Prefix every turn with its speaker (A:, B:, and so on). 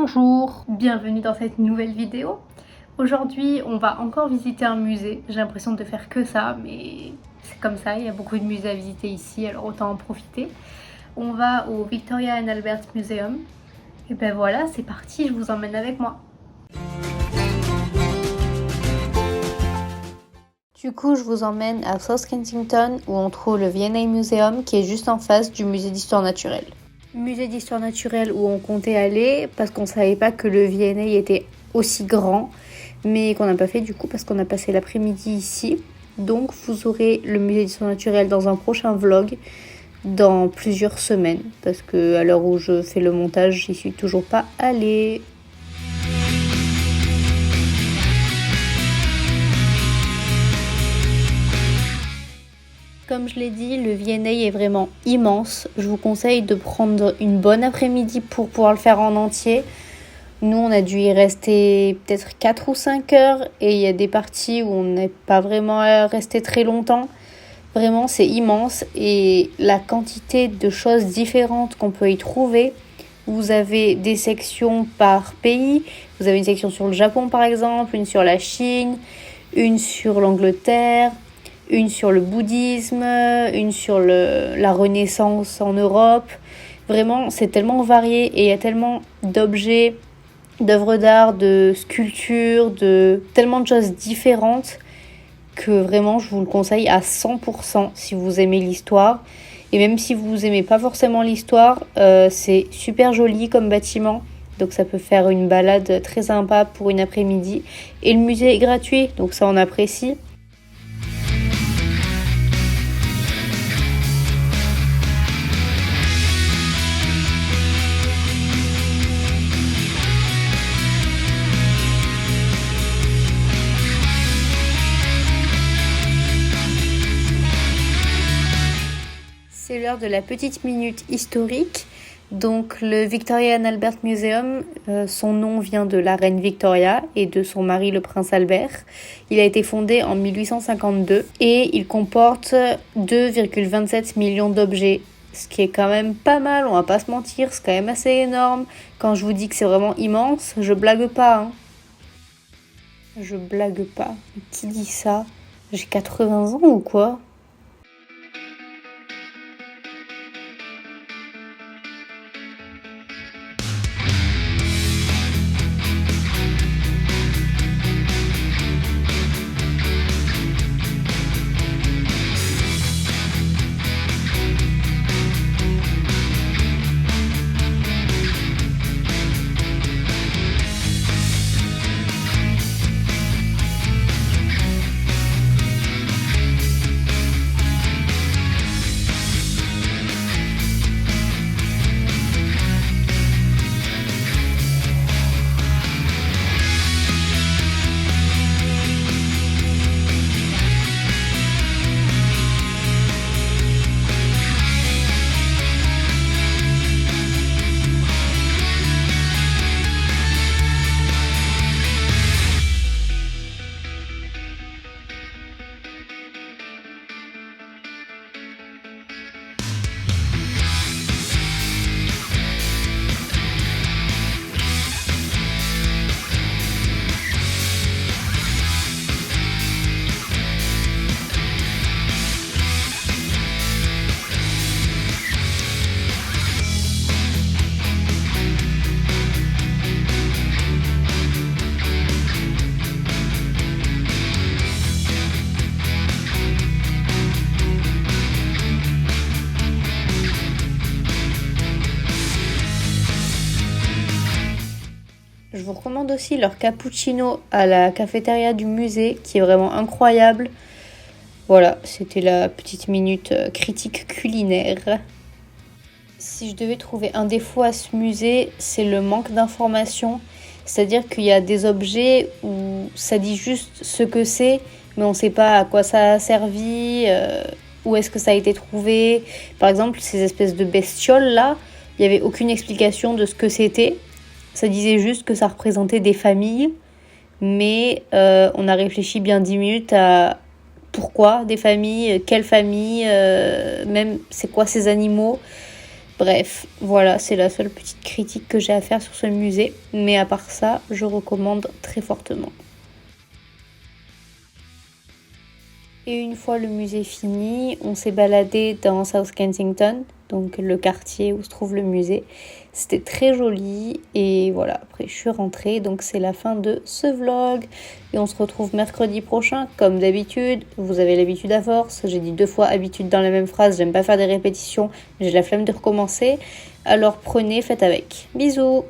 A: Bonjour, bienvenue dans cette nouvelle vidéo. Aujourd'hui, on va encore visiter un musée. J'ai l'impression de faire que ça, mais c'est comme ça, il y a beaucoup de musées à visiter ici, alors autant en profiter. On va au Victoria and Albert Museum. Et ben voilà, c'est parti, je vous emmène avec moi. Du coup, je vous emmène à South Kensington où on trouve le V&A Museum qui est juste en face du musée d'histoire naturelle. Musée d'histoire naturelle où on comptait aller parce qu'on savait pas que le V&A était aussi grand, mais qu'on n'a pas fait du coup parce qu'on a passé l'après-midi ici. Donc vous aurez le musée d'histoire naturelle dans un prochain vlog dans plusieurs semaines parce que à l'heure où je fais le montage, j'y suis toujours pas allée. Comme je l'ai dit, le V&A est vraiment immense. Je vous conseille de prendre une bonne après-midi pour pouvoir le faire en entier. Nous, on a dû y rester peut-être 4 ou 5 heures et il y a des parties où on n'est pas vraiment resté très longtemps. Vraiment, c'est immense et la quantité de choses différentes qu'on peut y trouver. Vous avez des sections par pays. Vous avez une section sur le Japon, par exemple, une sur la Chine, une sur l'Angleterre, une sur le bouddhisme, une sur la Renaissance en Europe. Vraiment, c'est tellement varié et il y a tellement d'objets, d'œuvres d'art, de sculptures, de tellement de choses différentes que vraiment je vous le conseille à 100% si vous aimez l'histoire. Et même si vous aimez pas forcément l'histoire, c'est super joli comme bâtiment. Donc ça peut faire une balade très sympa pour une après-midi. Et le musée est gratuit, donc ça on apprécie. C'est l'heure de la petite minute historique. Donc le Victoria and Albert Museum, son nom vient de la reine Victoria et de son mari le prince Albert. Il a été fondé en 1852 et il comporte 2,27 millions d'objets. Ce qui est quand même pas mal, on va pas se mentir, c'est quand même assez énorme. Quand je vous dis que c'est vraiment immense, je blague pas. Hein. Je blague pas. Qui dit ça? J'ai 80 ans ou quoi? Je vous recommande aussi leur cappuccino à la cafétéria du musée qui est vraiment incroyable. Voilà, c'était la petite minute critique culinaire. Si je devais trouver un défaut à ce musée, c'est le manque d'informations. C'est-à-dire qu'il y a des objets où ça dit juste ce que c'est, mais on ne sait pas à quoi ça a servi, où est-ce que ça a été trouvé. Par exemple, ces espèces de bestioles là, il n'y avait aucune explication de ce que c'était. Ça disait juste que ça représentait des familles, mais on a réfléchi bien 10 minutes à pourquoi des familles, quelles familles, même c'est quoi ces animaux. Bref, voilà, c'est la seule petite critique que j'ai à faire sur ce musée. Mais à part ça, je recommande très fortement. Et une fois le musée fini, on s'est baladé dans South Kensington, donc le quartier où se trouve le musée. C'était très joli et voilà, après je suis rentrée, donc c'est la fin de ce vlog. Et on se retrouve mercredi prochain, comme d'habitude. Vous avez l'habitude à force, j'ai dit 2 fois habitude dans la même phrase, j'aime pas faire des répétitions, j'ai la flemme de recommencer. Alors prenez, faites avec. Bisous!